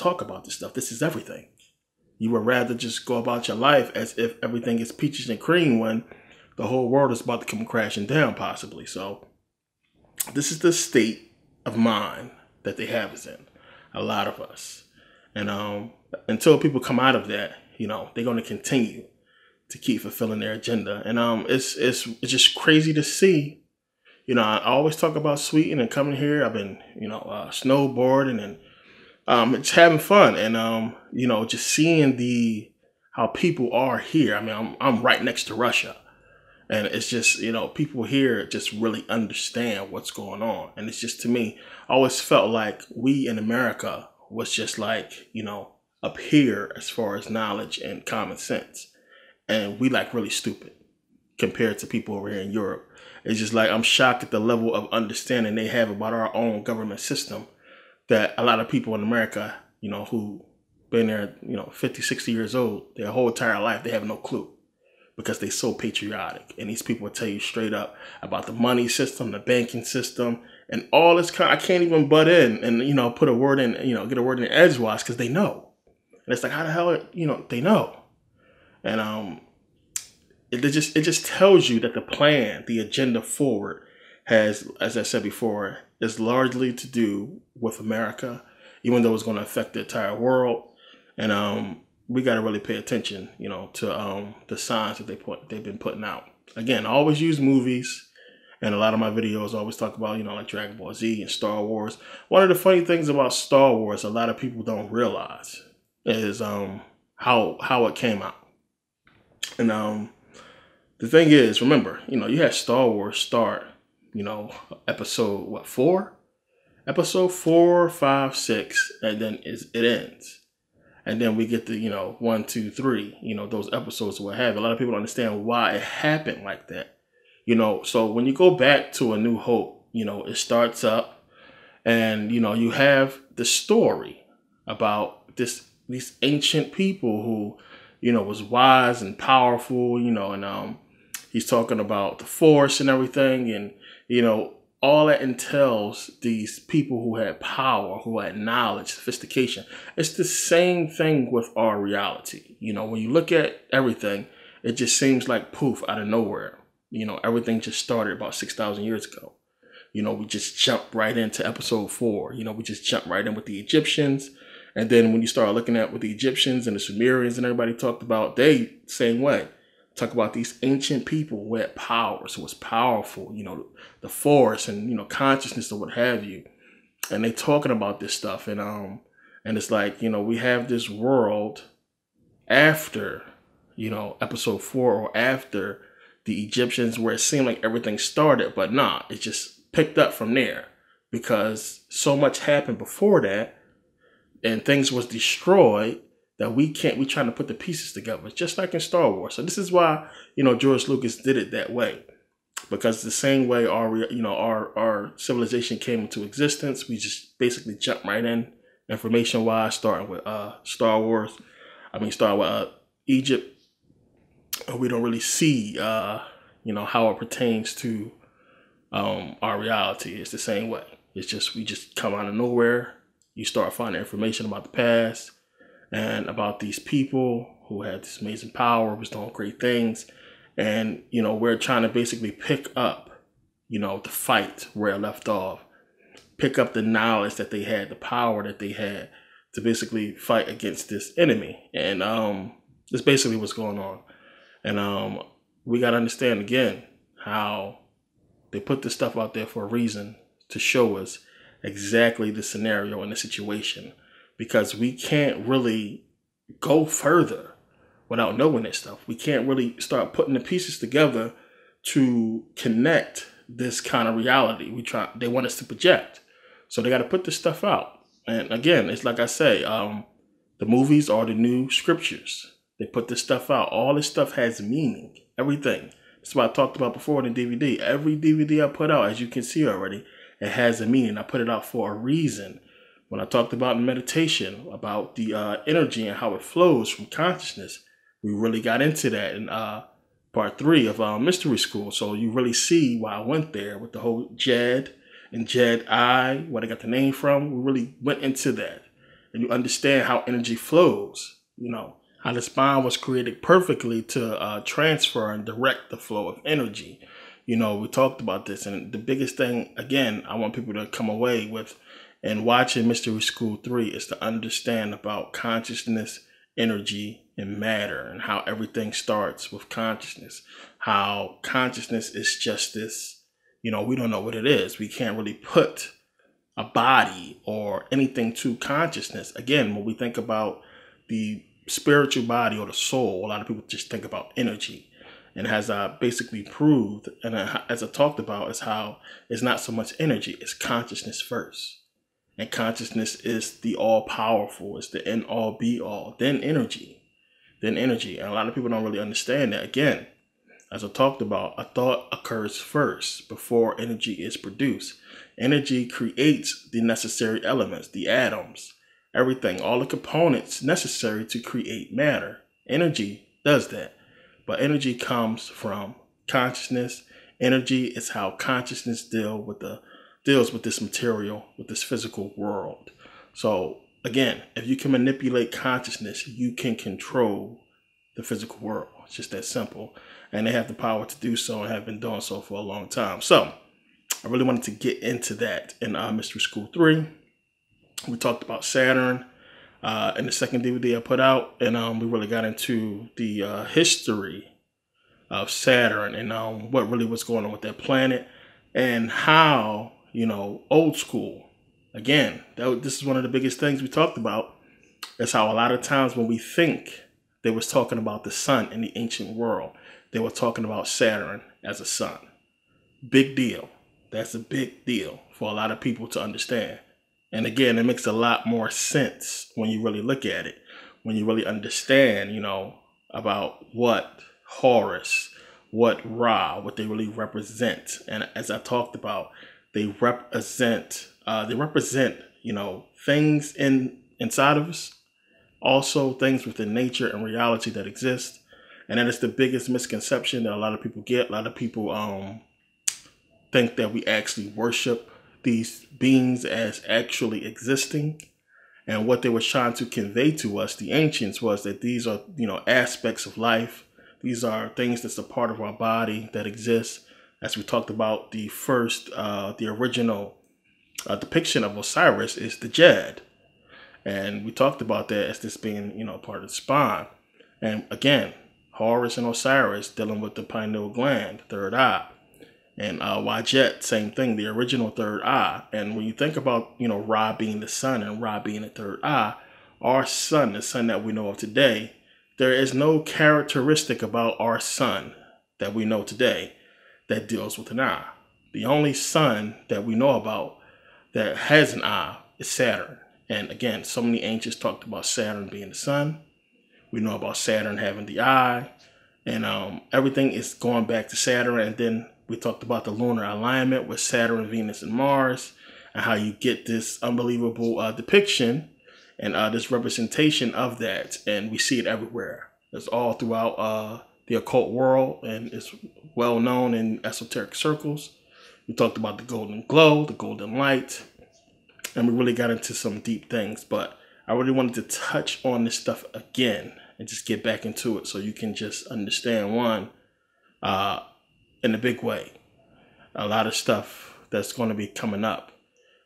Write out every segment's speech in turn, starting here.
talk about this stuff. This is everything. You would rather just go about your life as if everything is peaches and cream when the whole world is about to come crashing down, possibly. So this is the state of mind that they have us in, a lot of us. And until people come out of that, you know, they're going to continue to keep fulfilling their agenda. And it's just crazy to see. You know, I always talk about Sweden and coming here. I've been, you know, snowboarding and it's having fun, and you know, just seeing how people are here. I mean, I'm right next to Russia, and it's just, you know, people here just really understand what's going on, and it's just, to me, I always felt like we in America was just like, you know, up here as far as knowledge and common sense, and we like really stupid compared to people over here in Europe. It's just like I'm shocked at the level of understanding they have about our own government system, that a lot of people in America, you know, who been there, you know, 50, 60 years old, their whole entire life, they have no clue because they're so patriotic. And these people will tell you straight up about the money system, the banking system, and all this I can't even butt in and, you know, put a word in, you know, get a word in edgewise because they know. And it's like, how the hell, you know, they know. And it just tells you that the plan, the agenda forward has, as I said before, is largely to do with America, even though it's going to affect the entire world. And we got to really pay attention, you know, to the signs that they've been putting out. Again, I always use movies, and a lot of my videos always talk about, you know, like Dragon Ball Z and Star Wars. One of the funny things about Star Wars, a lot of people don't realize, is how it came out. And the thing is, remember, you know, you had Star Wars start, you know, episode 4? Episode 4, 5, 6, and then it ends. And then we get to, you know, 1, 2, 3, you know, those episodes will have. A lot of people don't understand why it happened like that. You know, so when you go back to A New Hope, you know, it starts up and, you know, you have the story about these ancient people who, you know, was wise and powerful, you know, and he's talking about the Force and everything, and, you know, all that entails these people who had power, who had knowledge, sophistication. It's the same thing with our reality. You know, when you look at everything, it just seems like poof, out of nowhere. You know, everything just started about 6,000 years ago. You know, we just jumped right into episode 4. You know, we just jumped right in with the Egyptians. And then when you start looking at what the Egyptians and the Sumerians and everybody talked about, they same way. Talk about these ancient people who had power, so was powerful, you know, the Force and, you know, consciousness or what have you. And they talking about this stuff. And it's like, you know, we have this world after, you know, episode 4 or after the Egyptians, where it seemed like everything started, but nah, it just picked up from there because so much happened before that and things was destroyed that we trying to put the pieces together, just like in Star Wars. So this is why, you know, George Lucas did it that way, because the same way our civilization came into existence, we just basically jump right in information wise, starting with starting with Egypt. We don't really see, you know, how it pertains to our reality. It's the same way. It's just, we just come out of nowhere. You start finding information about the past and about these people who had this amazing power, was doing great things. And, you know, we're trying to basically pick up, you know, the fight where it left off, pick up the knowledge that they had, the power that they had to basically fight against this enemy. And that's basically what's going on. And we got to understand, again, how they put this stuff out there for a reason, to show us exactly the scenario and the situation. Because we can't really go further without knowing this stuff. We can't really start putting the pieces together to connect this kind of reality they want us to project. So they got to put this stuff out. And again, it's like I say, the movies are the new scriptures. They put this stuff out. All this stuff has meaning. Everything. That's what I talked about before in the DVD. Every DVD I put out, as you can see already, it has a meaning. I put it out for a reason. When I talked about meditation, about the energy and how it flows from consciousness, we really got into that in part 3 of Mystery School. So you really see why I went there with the whole Jed and Jedi, where they got the name from. We really went into that. and you understand how energy flows, how the spine was created perfectly to transfer and direct the flow of energy. We talked about this, and the biggest thing, again, I want people to come away with and watching Mystery School 3 is to understand about consciousness, energy, and matter, and how everything starts with consciousness. How consciousness is just this, we don't know what it is. We can't really put a body or anything to consciousness. Again, when we think about the spiritual body or the soul, a lot of people just think about energy. And as I basically proved, and as I talked about, is how it's not so much energy, it's consciousness first. And consciousness is the all-powerful, it's the end-all, be-all, then energy. And a lot of people don't really understand that. Again, as I talked about, a thought occurs first before energy is produced. Energy creates the necessary elements, the atoms, everything, all the components necessary to create matter. Energy does that. But energy comes from consciousness. Energy is how consciousness deals with this material, with this physical world. So again, if you can manipulate consciousness, you can control the physical world. It's just that simple. And they have the power to do so and have been doing so for a long time. So I really wanted to get into that in Mystery School 3. We talked about Saturn in the second DVD I put out. And we really got into the history of Saturn and what really was going on with that planet and how, old school. Again, this is one of the biggest things we talked about. Is how a lot of times when we think they was talking about the sun in the ancient world, they were talking about Saturn as a sun. Big deal. That's a big deal for a lot of people to understand. And again, it makes a lot more sense when you really look at it, when you really understand, about what Horus, what Ra, what they really represent. And as I talked about, they represent, things inside of us, also things within nature and reality that exist. And that is the biggest misconception that a lot of people get. A lot of people think that we actually worship these beings as actually existing. And what they were trying to convey to us, the ancients, was that these are, aspects of life. These are things that's a part of our body that exists. As we talked about, the original depiction of Osiris is the Jed. And we talked about that as this being, part of the spine. And again, Horus and Osiris dealing with the pineal gland, third eye. And Wajet, same thing, the original third eye. And when you think about, Ra being the sun and Ra being the third eye, our sun, the sun that we know of today, there is no characteristic about our sun that we know today that deals with an eye. The only sun that we know about that has an eye is Saturn. And again, so many ancients talked about Saturn being the sun. We know about Saturn having the eye. And everything is going back to Saturn. And then we talked about the lunar alignment with Saturn, Venus, and Mars, and how you get this unbelievable depiction and this representation of that. And we see it everywhere. It's all throughout the occult world, and it's well known in esoteric circles. We talked about the golden glow, the golden light, and we really got into some deep things. But I really wanted to touch on this stuff again and just get back into it so you can just understand one in a big way. A lot of stuff that's going to be coming up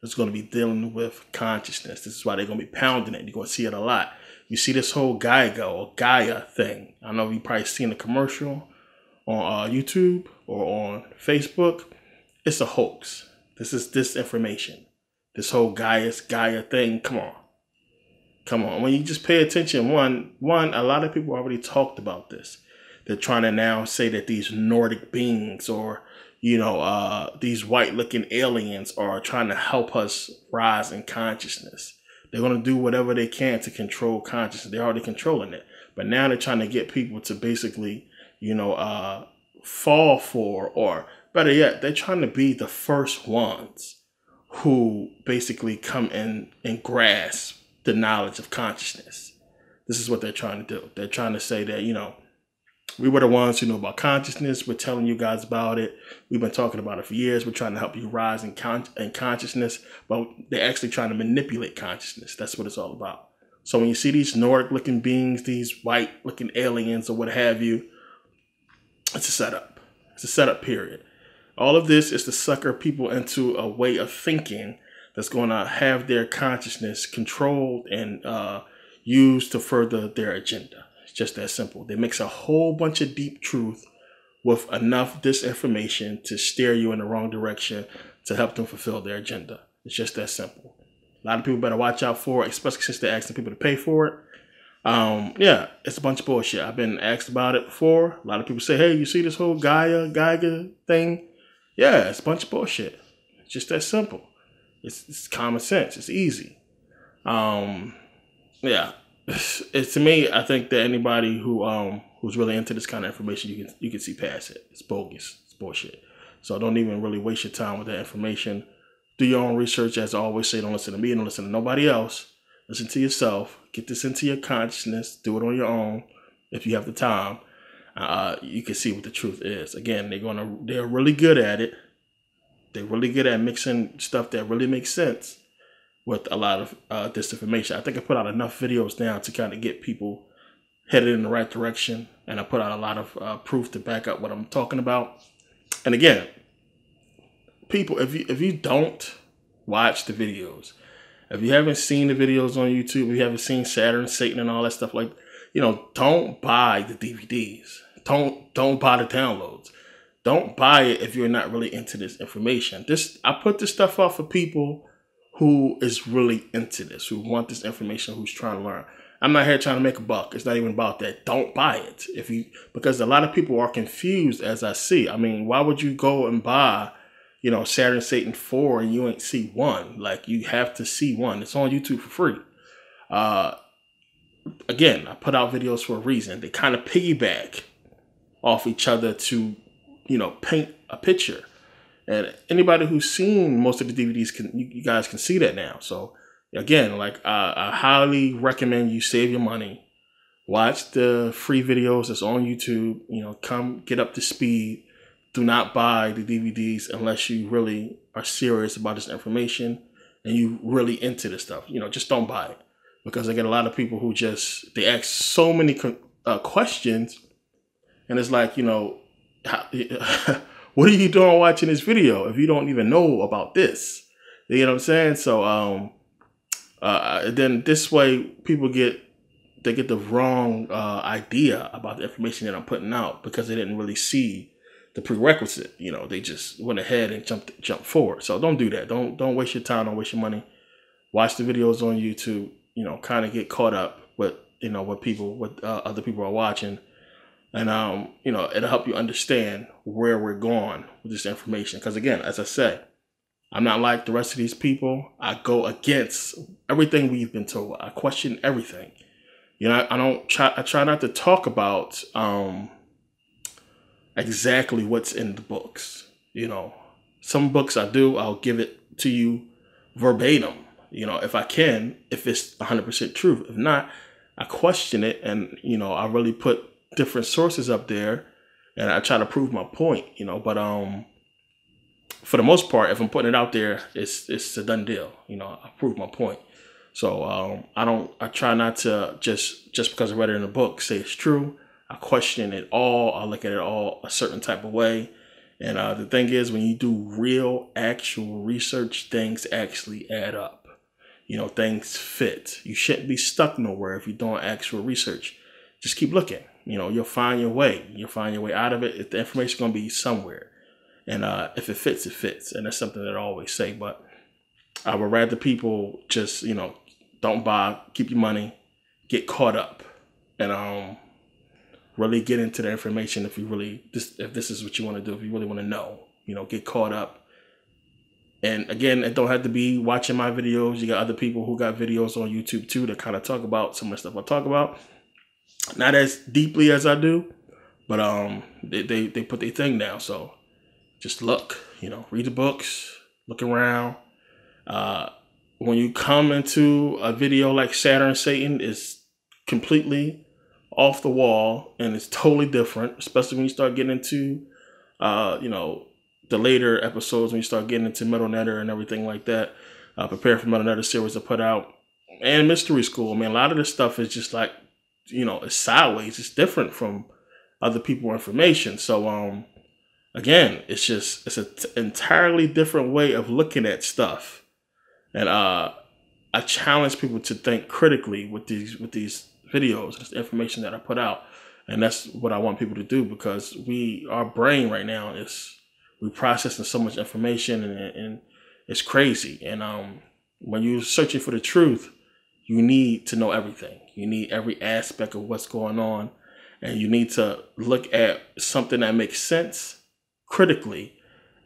is going to be dealing with consciousness. This is why they're going to be pounding it. You're going to see it a lot. You see this whole Gaia thing. I know you've probably seen the commercial on YouTube or on Facebook. It's a hoax. This is disinformation. This whole Gaia thing. Come on. When you just pay attention, one, a lot of people already talked about this. They're trying to now say that these Nordic beings or, these white-looking aliens are trying to help us rise in consciousness. They're going to do whatever they can to control consciousness. They're already controlling it. But now they're trying to get people to basically, fall for, or better yet, they're trying to be the first ones who basically come in and grasp the knowledge of consciousness. This is what they're trying to do. They're trying to say that, We were the ones who know about consciousness. We're telling you guys about it. We've been talking about it for years. We're trying to help you rise in consciousness, but they're actually trying to manipulate consciousness. That's what it's all about. So when you see these Nordic-looking beings, these white-looking aliens or what have you, it's a setup. It's a setup period. All of this is to sucker people into a way of thinking that's going to have their consciousness controlled and used to further their agenda. It's just that simple. They mix a whole bunch of deep truth with enough disinformation to steer you in the wrong direction to help them fulfill their agenda. It's just that simple. A lot of people better watch out for it, especially since they're asking people to pay for it. Yeah, it's a bunch of bullshit. I've been asked about it before. A lot of people say, hey, you see this whole Geiger thing? Yeah, it's a bunch of bullshit. It's just that simple. It's common sense. It's easy. Yeah, it's to me. I think that anybody who's really into this kind of information, you can see past it. It's bogus. It's bullshit. So don't even really waste your time with that information. Do your own research. As I always say, don't listen to me. Don't listen to nobody else. Listen to yourself. Get this into your consciousness. Do it on your own if you have the time. You can see what the truth is. Again, they're really good at it. They're really good at mixing stuff that really makes sense with a lot of disinformation. I think I put out enough videos now to kind of get people headed in the right direction. And I put out a lot of proof to back up what I'm talking about. And again, people, if you don't watch the videos, if you haven't seen the videos on YouTube, if you haven't seen Saturn, Satan, and all that stuff, like, don't buy the DVDs. Don't buy the downloads. Don't buy it if you're not really into this information. I put this stuff out for people who is really into this, who want this information, who's trying to learn. I'm not here trying to make a buck. It's not even about that. Don't buy it because a lot of people are confused, as I see. I mean, why would you go and buy, Saturn, Satan 4 and you ain't see 1? Like, you have to see 1. It's on YouTube for free. Again, I put out videos for a reason. They kind of piggyback off each other to, paint a picture. And anybody who's seen most of the DVDs, you guys can see that now. So again, like I highly recommend you save your money, watch the free videos that's on YouTube. Come get up to speed. Do not buy the DVDs unless you really are serious about this information and you really into this stuff. Just don't buy it, because I get a lot of people who they ask so many questions, and it's like, what are you doing watching this video if you don't even know about this? You know what I'm saying? So then this way people get the wrong idea about the information that I'm putting out, because they didn't really see the prerequisite. They just went ahead and jumped forward. So don't do that. Don't waste your time. Don't waste your money. Watch the videos on YouTube. Kind of get caught up with what other people are watching. And, it'll help you understand where we're going with this information. Because, again, as I said, I'm not like the rest of these people. I go against everything we've been told. I question everything. I try not to talk about exactly what's in the books. Some books I do. I'll give it to you verbatim, if I can, if it's 100% truth. If not, I question it, and, I really put different sources up there, and I try to prove my point, but for the most part, if I'm putting it out there, it's a done deal. I prove my point. So I try not to just because I read it in a book say it's true. I question it all. I look at it all a certain type of way. And the thing is, when you do real, actual research, things actually add up. Things fit. You shouldn't be stuck nowhere if you're doing actual research. Just keep looking. You'll find your way. You'll find your way out of it. If the information's going to be somewhere. And if it fits, it fits. And that's something that I always say. But I would rather people just, don't buy, keep your money, get caught up, and really get into the information if this is what you want to do, if you really want to know, get caught up. And again, it don't have to be watching my videos. You got other people who got videos on YouTube too that kind of talk about some of the stuff I talk about. Not as deeply as I do, but they put their thing down. So just look, read the books, look around. When you come into a video like Saturn, Satan is completely off the wall, and it's totally different, especially when you start getting into, you know, the later episodes, when you start getting into Metal Netter and everything like that. Prepare for Metal Netter series to put out. And Mystery School, I mean, a lot of this stuff is just like, you know, it's sideways. It's different from other people's information. So, again, it's an entirely different way of looking at stuff. And I challenge people to think critically with these videos, this information that I put out. And that's what I want people to do, because our brain right now we're processing so much information, and it's crazy. And when you're searching for the truth, you need to know everything. You need every aspect of what's going on, and you need to look at something that makes sense critically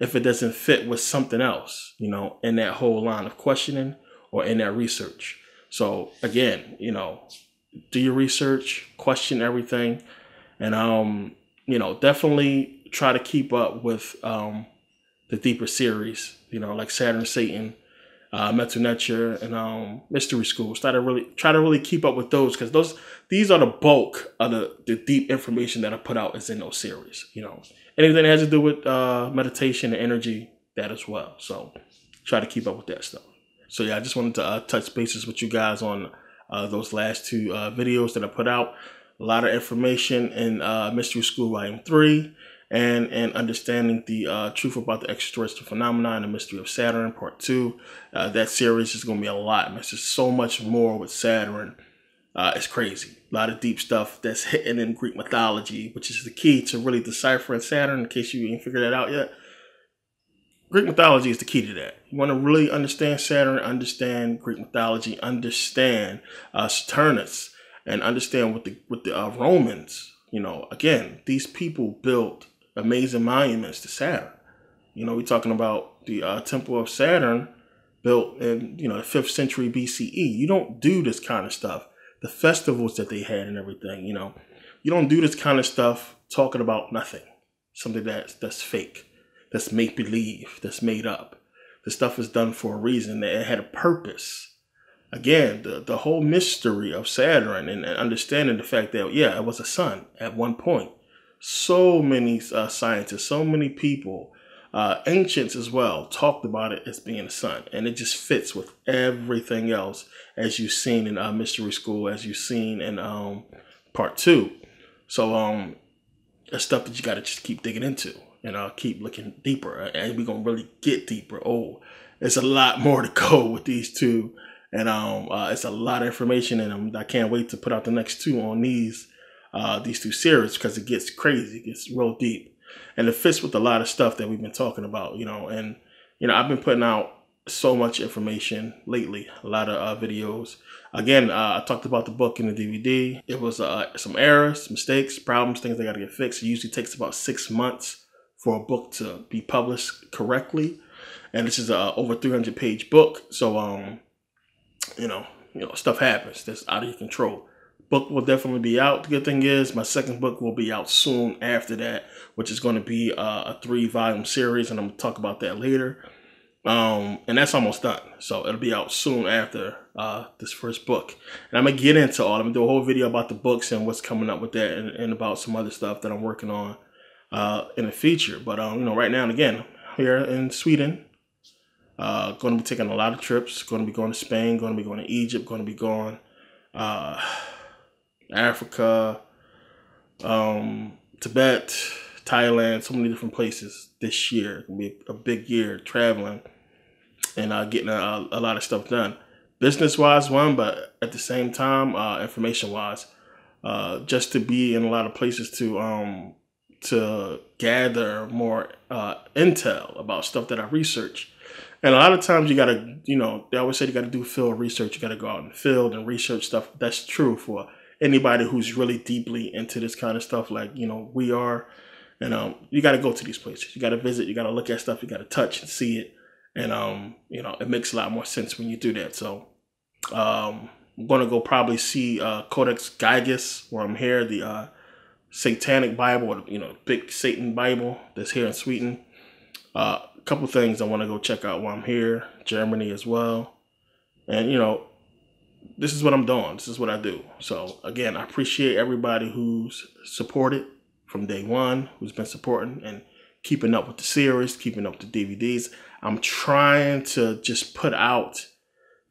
if it doesn't fit with something else, you know, in that whole line of questioning or in that research. So again, you know, do your research, question everything, and you know, definitely try to keep up with the deeper series, you know, like Saturn, Satan, Metu, and Mystery School. Try to really keep up with those, because these are the bulk of the deep information that I put out is in those series. You know, anything that has to do with meditation and energy, that as well. So try to keep up with that stuff. So yeah, I just wanted to touch bases with you guys on those last two videos that I put out. A lot of information in Mystery School Volume 3. And understanding the truth about the extraterrestrial phenomena and the mystery of Saturn, Part 2. That series is going to be a lot. There's just so much more with Saturn. It's crazy. A lot of deep stuff that's hidden in Greek mythology, which is the key to really deciphering Saturn, in case you ain't figured that out yet. Greek mythology is the key to that. You want to really understand Saturn, understand Greek mythology, understand Saturnus, and understand what the Romans, you know, again, these people built amazing monuments to Saturn. You know, we're talking about the Temple of Saturn, built in, you know, the 5th century BCE. You don't do this kind of stuff. The festivals that they had and everything, you know, you don't do this kind of stuff talking about nothing. Something that's fake, that's make-believe, that's made up. The stuff is done for a reason. That it had a purpose. Again, the whole mystery of Saturn, and understanding the fact that, yeah, it was a sun at one point. So many scientists, so many people, ancients as well, talked about it as being a sun. And it just fits with everything else, as you've seen in Mystery School, as you've seen in Part 2. So it's stuff that you got to just keep digging into, and keep looking deeper. And we're going to really get deeper. Oh, there's a lot more to go with these two. And it's a lot of information in them. I can't wait to put out the next two on these two series, because it gets crazy. It gets real deep. And it fits with a lot of stuff that we've been talking about, you know. And, you know, I've been putting out so much information lately, a lot of videos. Again, I talked about the book and the DVD. It was some errors, mistakes, problems, things that got to get fixed. It usually takes about 6 months for a book to be published correctly. And this is a over 300-page book. So, you know, stuff happens that's out of your control. Book will definitely be out. The good thing is my second book will be out soon after that, which is going to be a 3-volume series, and I'm going to talk about that later. And that's almost done. So it'll be out soon after this first book. And I'm going to get into all. I'm going to do a whole video about the books and what's coming up with that, and about some other stuff that I'm working on in the future. But, you know, right now and again, here in Sweden, going to be taking a lot of trips. Going to be going to Spain. Going to be going to Egypt. Going to be going Africa, Tibet, Thailand, so many different places this year. It's going to be a big year traveling and getting a lot of stuff done. Business-wise, one, but at the same time, information-wise, just to be in a lot of places to gather more intel about stuff that I research. And a lot of times you got to, you know, they always say you got to do field research. You got to go out in the field and research stuff. That's true for anybody who's really deeply into this kind of stuff, like, you know, we are. And you got to go to these places. You got to visit. You got to look at stuff. You got to touch and see it. And, you know, it makes a lot more sense when you do that. So I'm going to go probably see Codex Gigas, where I'm here, the Satanic Bible, you know, big Satan Bible that's here in Sweden. A couple things I want to go check out while I'm here. Germany as well. And, you know, this is what I'm doing. This is what I do. So again, I appreciate everybody who's supported from day one, who's been supporting and keeping up with the series, keeping up with the DVDs. I'm trying to just put out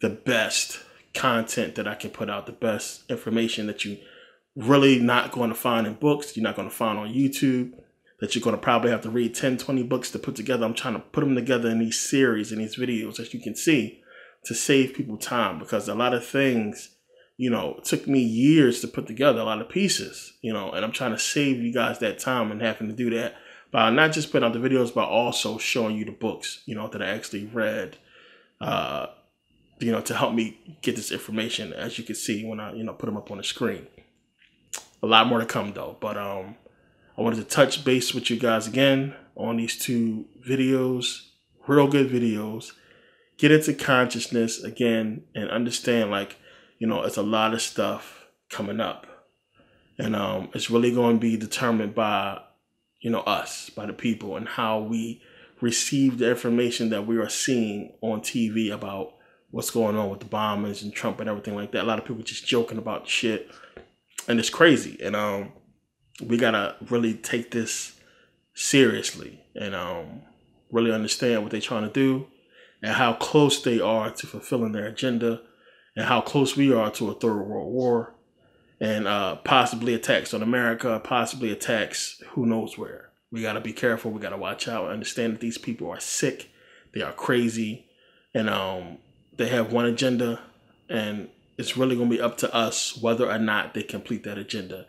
the best content that I can put out, the best information that you really not going to find in books, you're not going to find on YouTube, that you're going to probably have to read 10, 20 books to put together. I'm trying to put them together in these series, in these videos, as you can see, to save people time, because a lot of things, you know, it took me years to put together a lot of pieces, you know, and I'm trying to save you guys that time and having to do that by not just putting out the videos, but also showing you the books, you know, that I actually read, you know, to help me get this information, as you can see when I, you know, put them up on the screen. A lot more to come though, but I wanted to touch base with you guys again on these 2 videos, real good videos. Get into consciousness again and understand, like, you know, it's a lot of stuff coming up, and it's really going to be determined by, you know, us, by the people, and how we receive the information that we are seeing on TV about what's going on with the bombers and Trump and everything like that. A lot of people just joking about shit, and it's crazy. And we gotta really take this seriously and really understand what they're trying to do and how close they are to fulfilling their agenda, and how close we are to a 3rd World War, and possibly attacks on America, possibly attacks who knows where. We gotta be careful. We gotta watch out. Understand that these people are sick. They are crazy, and they have one agenda, and it's really going to be up to us whether or not they complete that agenda.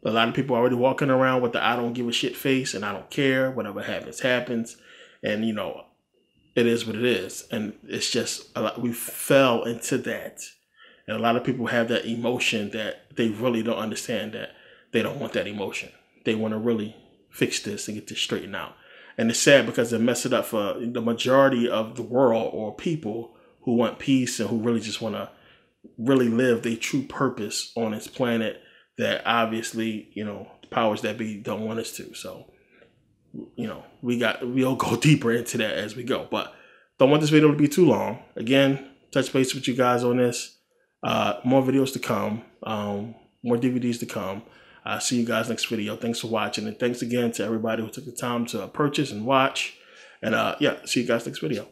A lot of people are already walking around with the I don't give a shit face, and I don't care. Whatever happens, happens. And, you know, it is what it is. And it's just, we fell into that. And a lot of people have that emotion that they really don't understand, that they don't want that emotion. They want to really fix this and get this straightened out. And it's sad because they mess it up for the majority of the world, or people who want peace and who really just want to really live their true purpose on this planet, that obviously, you know, the powers that be don't want us to. So, you know, we'll go deeper into that as we go, but don't want this video to be too long. Again, touch base with you guys on this. More videos to come, more DVDs to come. See you guys next video. Thanks for watching, and thanks again to everybody who took the time to purchase and watch. And yeah, see you guys next video.